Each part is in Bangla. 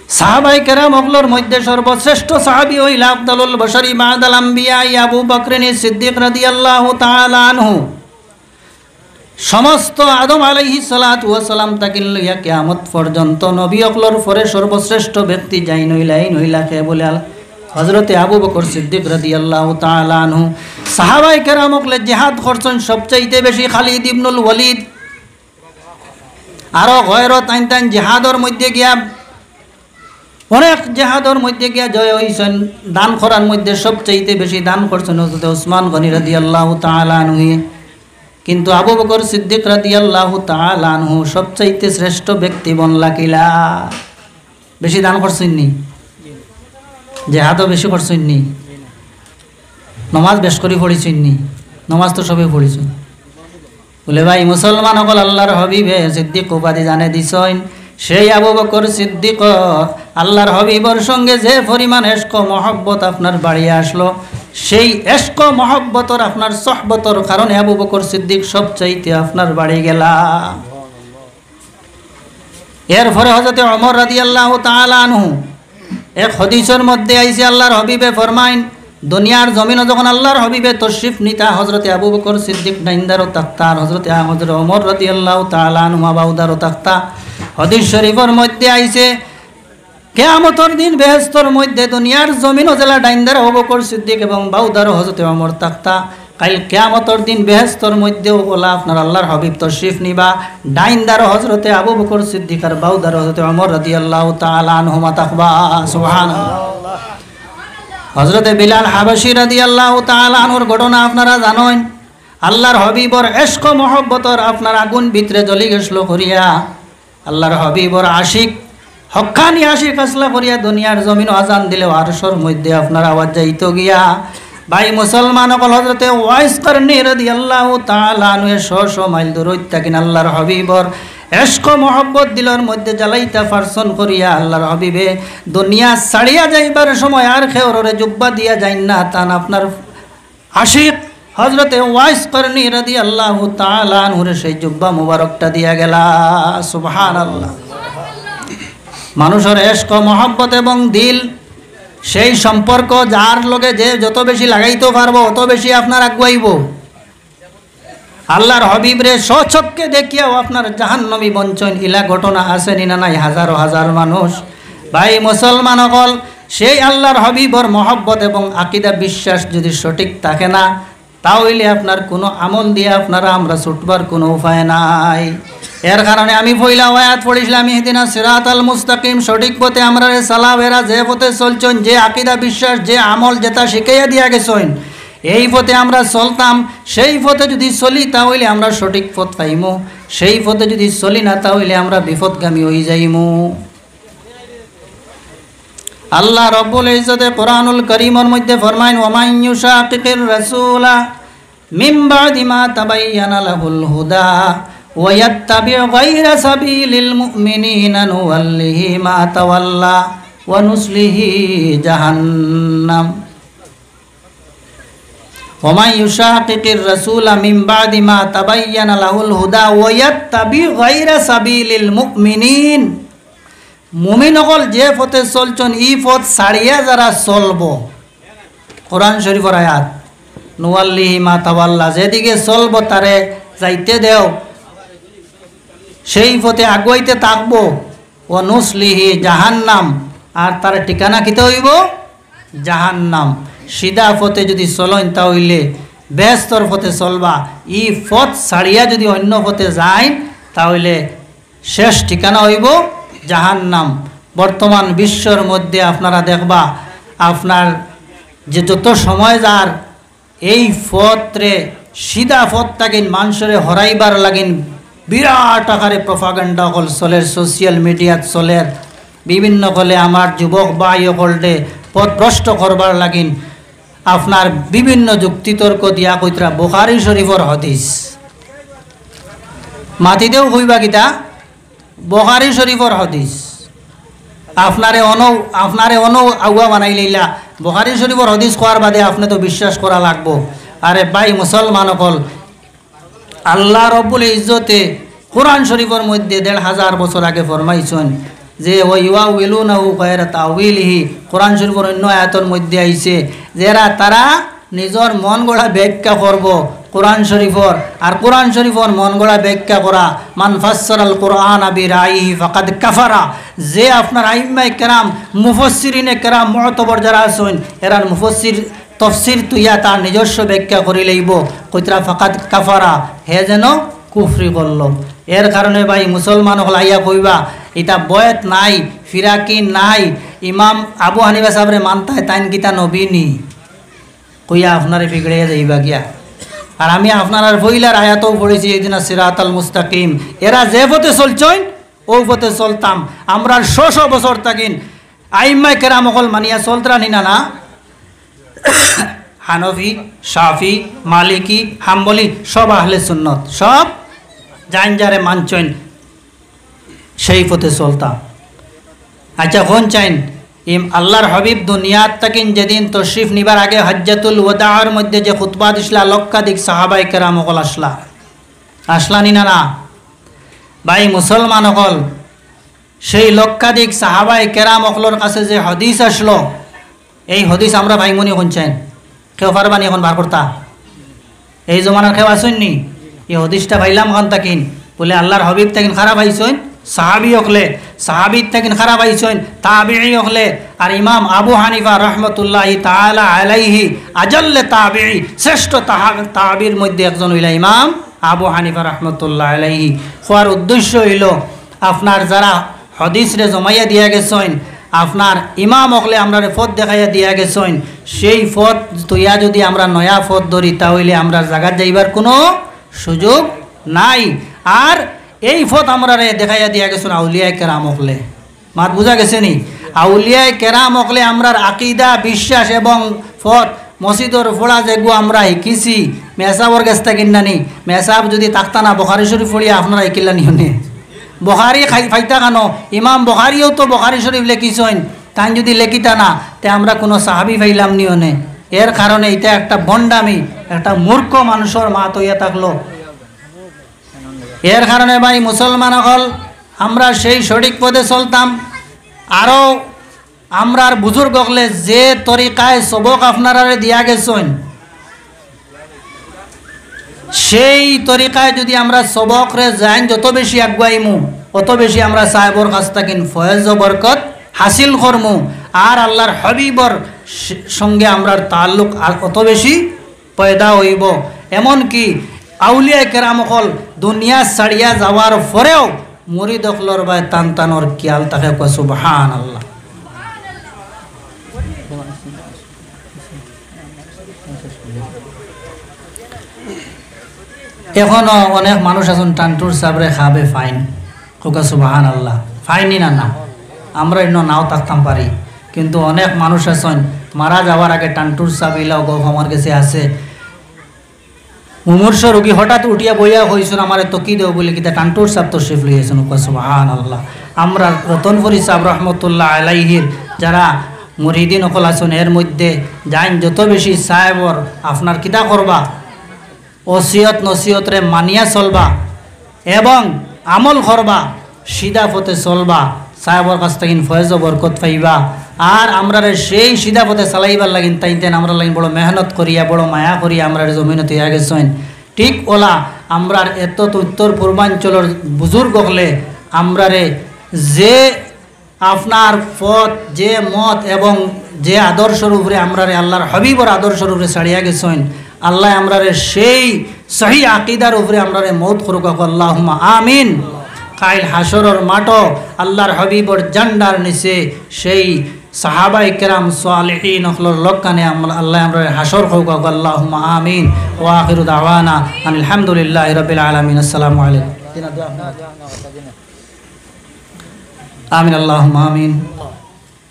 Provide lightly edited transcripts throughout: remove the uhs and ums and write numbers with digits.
সাহাবায়ে কেরাম হকলর মধ্যে সর্বশ্রেষ্ঠ সাহাবী হইল আফদালুল বশরি বাদাল আম্বিয়া আবু বকর সিদ্দিক রাদিয়াল্লাহু তাআলা আনহু। সমস্ত আদম আলাইহিস সালাতু ওয়াস সালাম তাকে লইয়া কিয়ামত পর্যন্ত নবী হকলর পরে সর্বশ্রেষ্ঠ ব্যক্তি যাই নইলা কে বলে হযরতে আবু বকর সিদ্দিক রাদিয়াল্লাহু তাআলা আনহু। সাহাবায়ে কেরাম হকলে জিহাদ করছেন সবচাইতে বেশি খালিদ ইবনুল ওয়ালিদ, আরো গয়রত আইনতান জিহাদর মধ্যে গিয়া অনেক জিহাদর মধ্যে গিয়া জয় হইছেন। দান করার মধ্যে সবচাইতে বেশি দান করছেন হযরত ওসমান গনি রাদিয়াল্লাহু তাআলা আনহু। কিন্তু আবু বকর সিদ্দিক রাদিয়াল্লাহু তাআলা আনহু সবচাইতে শ্রেষ্ঠ ব্যক্তি বনলা কিলা? বেশি দান করছেন নি? জিহাদও বেশি করছেন নি? নমাজ বেশ করে পড়িছেন নি? নমাজ তো সবে পড়িছেন। বলে ভাই মুসলমান সকল আল্লাহর হবিবে সিদ্দিক উপাধি জানে দিছেন, সেই আবু বকর সিদ্দিক আল্লাহর হবিবর সঙ্গে যে পরিমাণ এশক মহব্বত আপনার বাড়িয়ে আসলো, সেই এশক মহব্বতর আপনার সহবতর কারণে আবু বকর সিদ্দিক সবচাইতে আপনার বাড়ি গেলা। এরপরে হযরতে ওমর রাদিয়াল্লাহু তাআলা আনহু এক হাদিসের মধ্যে আইছে আল্লাহর হবিবে ফরমাইন, দুনিয়ার জমিনে যখন আল্লাহর হবিবে তশরিফ নিতা হযরতে আবু বকর সিদ্দিক ডাইন্দারও তাকতা, আর হযরতে ওমর রাদিয়াল্লাহু তাআলা আনহু বাউদারও তাকতা। হাদিস শরীফের মধ্যে আইছে কিয়ামতের দিন বেহেশতের মধ্যে দুনিয়ার জমিনও জেলা ডাইন্দার আবু বকর সিদ্দিক এবং বাউদারও হযরতে ওমর তাকতা। কাল কিয়ামতের দিন বেহেশতের মধ্যেও ওলা আপনার আল্লাহর হাবিব তশরিফ নিবা, ডাইন্দারও হযরতে আবু বকর সিদ্দিক আর বাউদারও হযরতে ওমর রাদিয়াল্লাহু তাআলা আনহুমা তাকবা। সুবহানাল্লাহ। হযরতে বিলাল হাবশী রাদিয়াল্লাহু তাআলা আনহুর ঘটনা আপনারা জানেন। আল্লাহর হাবিবর ইশক মহব্বতর আপনার আগুন ভিতরে জ্বলি গেছিল করিয়া আল্লাহর হাবিবর আশিক হক্কানি আশিক আসলা করিয়া দুনিয়ার জমিন আজান দিলেও আরশের মধ্যে আপনার আওয়াজ যাইত গিয়া। ভাই মুসলমান সকল হযরতে ওয়াইস করনী রাদিয়াল্লাহু তাআলা আনহু 100 মাইল দূরত থাকেন আল্লাহর হাবিবর ইশক মহব্বত দিলর মধ্যে জ্বালাইতা ফারসন করিয়া আল্লাহর হাবিবে দুনিয়া ছাড়িয়া যাইবার সময় আর খেওরে জুব্বা দিয়া যাইন না, তান আপনার আশিক হযরতে ওয়াইস করনী রাদিয়াল্লাহু তাআলা আনহুর সেই জুব্বা মুবারকটা দিয়া গেলা। সুবহানাল্লাহ। মানুষের ইশক মহব্বত এবং দিল সেই সম্পর্ক যার লগে যে যত বেশি লাগাইতে পারবো অত বেশি আপনার আগুয়াইব। আল্লাহর হবিবরে স্বচক্ষে দেখিয়াও আপনার জাহান্নামী বঞ্চন ইলা ঘটনা আছে না নাই? হাজারো হাজার মানুষ। ভাই মুসলমান সকল সেই আল্লাহর হবিবর মহব্বত এবং আকীদা বিশ্বাস যদি সঠিক থাকে না, তাহলে আপনার কোনো আমল দিয়ে আপনারা আমরা ছুটবার কোনো উপায় নাই। এর কারণে আমি পয়লা আয়াত পড়িছিলাম, ইহদিনা সিরাতাল মুস্তাকিম, সঠিক পথে আমরা সালাবেরা যে পথে চলছেন, যে আকীদা বিশ্বাস যে আমল যেটা শিখাইয়া দিয়া গেছেন, এই পথে আমরা চলতাম। সেই পথে যদি চলি তাহলে আমরা সঠিক পথ পাইমু, সেই পথে যদি চলি না তাহলে আমরা বিপদগামী হয়ে যাইমু। আল্লাহ রব্বুল ইজ্জতে কোরআনুল কারীমের মধ্যে ফরমাইন, ওয়ামান ইউশাকিকির রাসূলা মিন বাদি মা তাবায়্যানা লাহুল হুদা ওয়া ইয়াত্তাবি' গায়রা সাবিলিল মুমিনিনা নুওয়াল্লিহি মা তাওয়াল্লা ওয়া নুসলিহি জাহান্নাম। ওয়ামান ইউশাকিকির রাসূলা মিন বাদি মা তাবায়্যানা লাহুল হুদা ওয়া ইয়াত্তাবি' গায়রা সাবিলিল মুমিনিন, মুমিন সকল যে পথে চলছেন এই পথ ছাড়িয়া যারা চলব, কোরআন শরীফের আয়াত, নুওয়াল্লিহি মা তাওয়াল্লা, যেদিকে চলব তারে যাইতে দেও, সেই পথে আগুয়াইতে থাকবো। ও নুসলিহি জাহান্নাম, আর তার ঠিকানা কিতে হইব? জাহান্নাম। সিধা পথে যদি চলেন তাহলে বেহেশতের পথে চলবা, ই পথ ছাড়িয়া যদি অন্য পথে যায় তাহলে শেষ ঠিকানা হইব জাহান্নাম। বর্তমান বিশ্বর মধ্যে আপনারা দেখবা আপনার যে যত সময় যার এই পথরে সিধা পথটাকে মানুষের হরাইবার লাগিন বিরাট আকারে প্রপাগান্ডা হল চলের, সোশিয়াল মিডিয়াত চলের, বিভিন্ন কলে আমার যুবক ভাই হলডে পথভ্রষ্ট করবার লাগিন আপনার বিভিন্ন যুক্তিতর্ক দিয়া কইতরা বুখারী শরীফর হাদিস মাটিতেও কইবা কিতা বুখারী শরীফর হাদিস আপনারে অনৌ আগুয়া বানাই লইলা। বুখারী শরীফর হাদিস কোয়ার বাদে আপনি তো বিশ্বাস করা লাগবো। আরে ভাই মুসলমান সকল, আল্লাহ রব্বুল ইজ্জতে কোরআন শরীফের মধ্যে ১৫০০ বছর আগে ফরমাইছেন, যে ওয়াইউইলুনাহু গায়রা তাউইলিহি কোরআন শরীফের অন্য আয়াতের মধ্যে আইছে যারা তারা নিজের মন গড়া ব্যাখ্যা করব কোরআন শরীফর আর কোরআন শরীফর মন গড়া ব্যাখ্যা করা মান ফাসসারাল কোরআন বিরাইহি ফাকাদ কাফারা যে আপনার আইম্মায়ে কেরাম মুফাসসিরিনে কেরাম মুতবর যারা আছেন এরার মুফাসসির তফসির তুইয়া তার নিজস্ব ব্যাখ্যা করি লইব কইতরা ফাকাদ কাফারা হে যেন কুফরি করল এর কারণে ভাই মুসলমান হল আইয়া কইবা এটা বয়ত নাই ফিরাকি নাই ইমাম আবু হানিফা সাহেবরে মানতায় তাইন কিতা নবী নি কইয়া আপনারে বিগড়ে যাইবা গিয়া আর আমি আপনার ফইলার আয়াতও পড়েছি এই দিন সিরাতাল মুস্তাকিম এরা যে পথে চলছেন ও পথে চলতাম আমরা 600 বছর তাকিন আইম্মায়ে কেরাম হল মানিয়া চলতরা নিনা না হানফি শাফি মালিকি হাম্বলি সব আহলে সুন্নত সব জাইন যারে মানছেন সেই পথে চলতাম আচ্ছা কোন চাইন আল্লাহর হাবিব দুনিয়াত তাকিন যেদিন তশরিফ নিবার আগে হজ্জাতুল ওয়াদার মধ্যে যে খুতবা দিছলা লক্ষাধিক সাহাবায়ে কেরাম হল আসলা নি না ভাই মুসলমান হল সেই লক্ষাধিক সাহাবায়ে কেরাম হলর কাছে যে হাদিস আসলো এই হাদিস আমরা ভাইমনি কোন চাইন কেউ পারবানি এখন বার করতা এই জমানার কেউ আসেননি এই হাদিসটা ভাইলাম খান তাকিন বলে আল্লাহর হাবিব তাকিন খারাপ আইছেন সাহাবি হকলে সাহাবি তাকিন খারাপ আইছেন তাবিঈ হকলে আর ইমাম আবু হানিফা রহমতুল্লাহি তাআলা আলাইহি আজাল্লে তাবিঈ শ্রেষ্ঠ তাবির মধ্যে একজন হইলা ইমাম আবু হানিফা রহমতুল্লাহ আলাইহি হওয়ার উদ্দেশ্য হইল আপনার যারা হাদিস রে জমাইয়া দিয়া গেছেন আপনার ইমাম হকলে আমরা পথ দেখাইয়া দিয়া গেছেন সেই পথ তুইয়া যদি আমরা নয়া পথ ধরি তাহলে আমরা জায়গা যাইবার কোনো সুযোগ নাই আর এই পথ আমরা দেখাইয়া দিয়া গেছেন আউলিয়ায়ে কেরাম হকলে মাত বুঝা গেছে নি আউলিয়ায়ে কেরাম হকলে আমরার আকীদা বিশ্বাস এবং পথ মসজিদর ফোড়া যেগু আমরা শিকিছি মেসাবর কাছ থেকে কিনানি মেসাব যদি তাকতা না বুখারী শরীফ পড়িয়া আপনারা শিকিলা নিহনে বুখারী ফাইতা কেন ইমাম বুখারীও তো বুখারী শরীফ লেখিছেন তাই যদি লেখিতা না তে আমরা কোনো সাহাবি পাইলাম নিহনে এর কারণে এটা একটা বন্ডামি একটা মূর্খ মানুষের মাত হইয়া থাকলো এর কারণে ভাই মুসলমান হল আমরা সেই সঠিক পথে চলতাম আরও আমরার বুজুর্গ হলে যে তরিকায় সবক আপনারা দিয়া গেছেন সেই তরিকায় যদি আমরা সবক রে যাই যত বেশি আগুয়াইমু অত বেশি আমরা সাহেবর কাছ থেকে ফয়েজ বরকত হাসিল করমু আর আল্লাহর হাবিবর সঙ্গে আমরার তাল্লুক আর অত বেশি পয়দা হইব এমনকি আউলিয়ায়ে কেরাম হল দুনিয়া ছাড়িয়া যাওয়ার পরেও মুরিদ হলর বা তানতানোর কিয়াল তাকে কয় সুবহানাল্লাহ এখনো অনেক মানুষ আছেন টান্টুর সাবরে খাবে ফাইন কোকা সুবহানাল্লাহ ফাইনই না না আমরা এন্ন নাও থাকতাম পারি কিন্তু অনেক মানুষ আছেন মারা যাওয়ার আগে টান্টুর সাব ইলাও গপ আমার কাছে আছে মুমূর্ষ রোগী হঠাৎ উঠিয়া বইয়া হয়েছেন আমার তকি দেও বলে কিতা টান্টুর সাব তো শিফ লইয়েছেন কোকা সুবহানাল্লাহ আমরা রতনপুরি সাহেব রহমতুল্লাহ আলাইহির যারা মুরিদিন অকল আছেন এর মধ্যে যাইন যত বেশি সাহেবর আপনার কিতা করবা ওসিয়ত নসিয়ত রে মানিয়া চলবা এবং আমল করবা সিধা পথে চলবা সাহেবর কাছ থেকে ফয়েজ বরকত পাইবা আর আমরা সেই সিধা পথে চালাইবার লাগিন তাইতেন আমরা লাগিন বড় মেহনত করিয়া বড় মায়া করিয়া আমরা জমিনত হইয়া গেছেন ঠিক ওলা আমরার এত উত্তর পূর্বাঞ্চলের বুজুর্গ হলে আমরারে যে আপনার পথ যে মত এবং যে আদর্শের উপরে আমরারে আল্লাহর হাবিবর আদর্শের উপরে ছাড়িয়া গেছেন আল্লাহ আমরারে সেই সহি আকিদার উপরে আমরারে মৌত করুক আল্লাহুম্মা আমিন কাইল হাসরের মাঠো আল্লাহর হাবিবর জান্ডার নিচে সেই সাহাবায়ে কেরাম সালেহিন হলর লক্কানে আল্লাহ আমরারে হাসর করুক আল্লাহুম্মা আমিন ওয়া আখিরু দাওয়ানা আলহামদুলিল্লাহি রাব্বিল আলামিন আসসালামু আলাইকুম আমিন আল্লাহুম্মা আমিন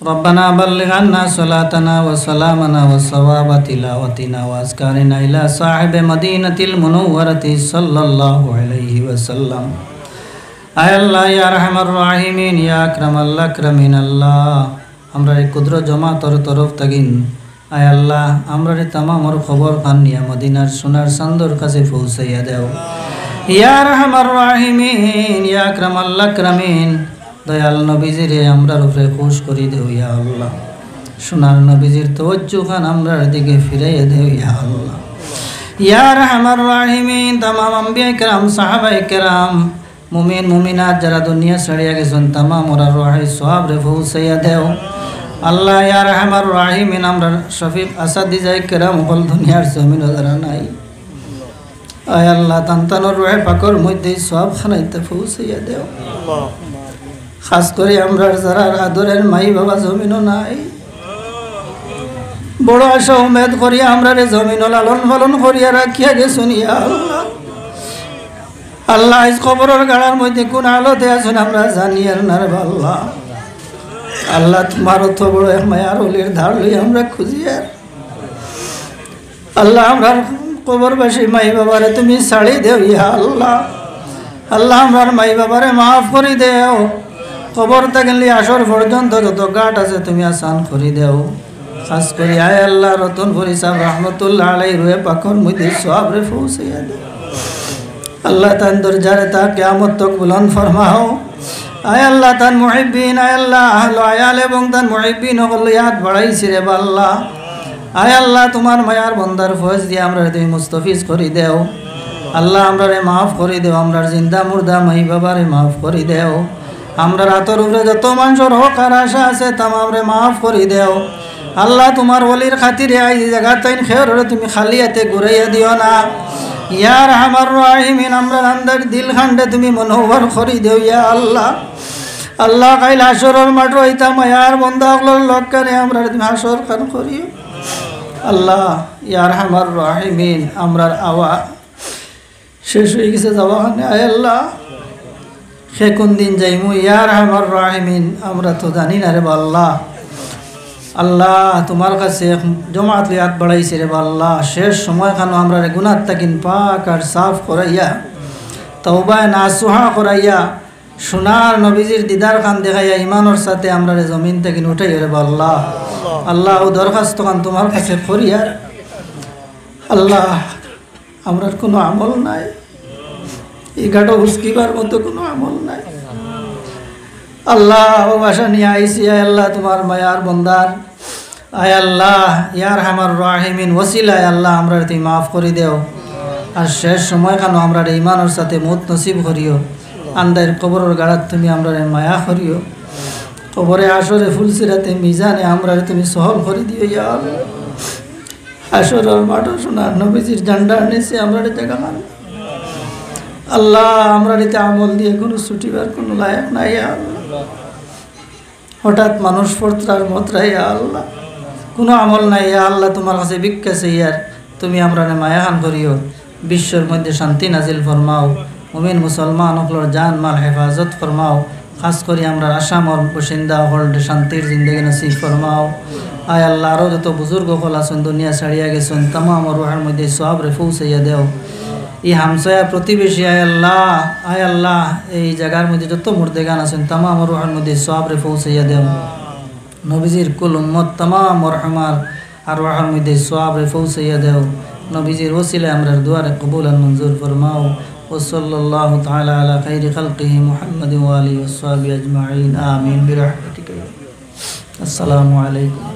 ربنا بلغ عنا صلاتنا وسلامنا وثواب تلاوتنا وأذكارنا إلى صاحب مدينة المنورة صلى الله عليه وسلم আয় আল্লাহ ইয়া আরহামার রাহিমিন ইয়া আকরামাল আকরামিন আল্লাহ আমরার কুদরত জামাতের তরফ তাকিন আয় আল্লাহ আমরার তামামর খবর খান নিয়া মদিনার সোনার চাঁদর কাছে পৌঁছাইয়া দাও ইয়া আরহামার রাহিমিন ইয়া আকরামাল আকরামিন দয়াল নবীজিরে আমরার উপরে খুশ করি দেও ইয়া আল্লাহ। সোনার নবীজির তওজ্জু খান আমরার দিকে ফিরাইয়া দেও ইয়া আল্লাহ। ইয়া রাহমার রাহিমিন, তামাম আম্বিয়া কেরাম, সাহাবায়ে কেরাম, মুমিন মুমিনাত যারা দুনিয়া ছাড়িয়া গেছেন তামাম ওরা রুহাই সওয়াব রে পৌঁছাইয়া দেও আল্লাহ। ইয়া রাহমার রাহিমিন, আমরা শফিক আসাদিজায়ে কেরাম হল দুনিয়ার জমিন যারা নাই, আয় আল্লাহ তান্তানোর রুহে পাকর মধ্যে সওয়াব খানাইতে পৌঁছাইয়া দেও। খাস করে আমরা যারা আদরের মাই বাবা জমিনও নাই, বড় আশা উমেদ করিয়া আমরা রে জমিন লালন পালন করিয়া রাখিয়া গেছুন ইয়া আল্লাহ। আল্লাহ আজ কবরের গাড়ার মধ্যে কোন আলোতে আছেন আমরা জানি আর না রে আল্লাহ। আল্লাহ তোমার অত বড় এক মায়ার অলির ধার লই আমরা খুঁজি আর আল্লাহ আমরা কবরবাসী মাই বাবারে তুমি ছাড়ি দেও ইয়া আল্লাহ। আল্লাহ আমার মাই বাবারে মাফ করি দেও, কবর থাকলে আসর পর্যন্ত যত গাট আছে তুমি আসান করি দেও। খাস করি আয় আল্লাহ রতনপুরি সাহেব রহমতুল্লাহ আলাই রুয়ে পাখর মধ্যে সওয়াব রে পৌঁছাইয়া দেও আল্লাহ। তান দরজারে তা কিয়ামত তক বুলন্দ ফরমাও। আয় আল্লাহ তান মুহিব্বিন, আয় আল্লাহ আহলে আয়াল এবং তান মুহিব্বিন হল ইয়াদ বাড়াইছি রে আল্লাহ। আয় আল্লাহ তোমার মায়ার বন্দার ফয়েজ দিয়ে আমরা তুমি মুস্তাফিজ করি দেও আল্লাহ। আমরা রে মাফ করি দেও, আমরা জিন্দা মুর্দা মাই বাবারে মাফ করি দেও। আমরা রাতের উপরে যত মানুষের হক আর আশা আছে তামাম রে মাফ করি দেও আল্লাহ। তোমার ওলির খাতিরে আই জায়গা তাইন খের তুমি খালি হাতে ঘুরাইয়া দিও না ইয়া রাহমার রাহিমিন। আমরা আন্দার দিল খান্ডে তুমি মনোহর করি দেও ইয়া আল্লাহ। আল্লাহ কাইল হাসরের মাঠ হইতা মায়ার বন্দা হকলর লক্ষ্যে আমরা তুমি হাসর খান করিও আল্লাহ। ইয়া রাহমার রাহিমিন, আমরার আওয়া শেষ হয়ে গেছে যাওয়া খানে আয় আল্লাহ। সে কোন দিন যাইমু ইয়া রাহমার রাহিমিন আমরা তো জানি না রে আল্লাহ। আল্লাহ তোমার কাছে জমাত লিয়াত বাড়াইছে রে আল্লাহ। শেষ সময় খানো আমরা রে গুনাহ তাকিন পাক আর সাফ করাইয়া তওবা নাসুহা করাইয়া সোনার নবীজির দিদার খান দেখাইয়া ইমানের সাথে আমরা রে জমিন তাকিন উঠাই রে আল্লাহ। আল্লাহ ও দরখাস্ত খান তোমার কাছে করিয়া আল্লাহ। আমরার কোনো আমল নাই, এই গাটো হুসকিবার মতো কোনো আমল নাই আল্লাহ। ও বাসা নিয়ে আইসি আয় আল্লাহ তোমার মায়ার বন্দার আয় আল্লাহ। ইয়ার হামার রাহিমিন ওসিলায় আল্লাহ আমরা তুমি মাফ করে দেও আর শেষ সময় কেন আমরা ইমানের সাথে মত নসিব করিও। আন্দার কবরের গাড়াত তুমি আমরা মায়া করিও, কবরে আসরে ফুলসিরাতে মিজানে আমরা তুমি সহল করে দিও ইয়া আল্লাহ। আসরের মাঠে সোনার নবীজির ঝান্ডার নিচে আমরা জায়গা মান আল্লাহ। আমরা এতে আমল দিয়ে কোনো ছুটিবার কোনো লায়ক নাই আল্লাহ। হঠাৎ মানুষ পড়তার মতরাই আল্লাহ, কোনো আমল নাই আল্লাহ। তোমার কাছে বিজ্ঞাসে ইয়ার তুমি আমরা মায়াখান করিও, বিশ্বের মধ্যে শান্তি নাজিল ফরমাও, মুমিন মুসলমান হকলর জান মাল হেফাজত ফরমাও। খাস করি আমরা আসামর বাসিন্দা হল শান্তির জিন্দগি নসিব ফরমাও। আয় আল্লাহ আরও যত বুজুর্গ হল আসুন দুনিয়া ছাড়িয়া গেছেন তামাম রুহের মধ্যে সওয়াব রে পৌঁছাইয়া দেও। এই হামসায়া প্রতিবেশী আয় আল্লাহ এই জায়গার মধ্যে যত মুর্দেগান আছেন তামাম রুহের মধ্যে সওয়াব রে পৌঁছাইয়া দেও। নবীজির কুল উম্মত তামাম মরহমার আর রুহের মধ্যে সওয়াব রে পৌঁছাইয়া দেও। নবীজির ওসিলায় আমরা দুয়ারে কবুল আর মঞ্জুর ফরমাও। ওসল্লাল্লাহু তাআলা আলা খাইরি খালকিহি মুহাম্মাদিন ওয়া আলিহি ওয়া সাহবিহি আজমাইন আমিন বিরহমাতিকা। আসসালামু আলাইকুম।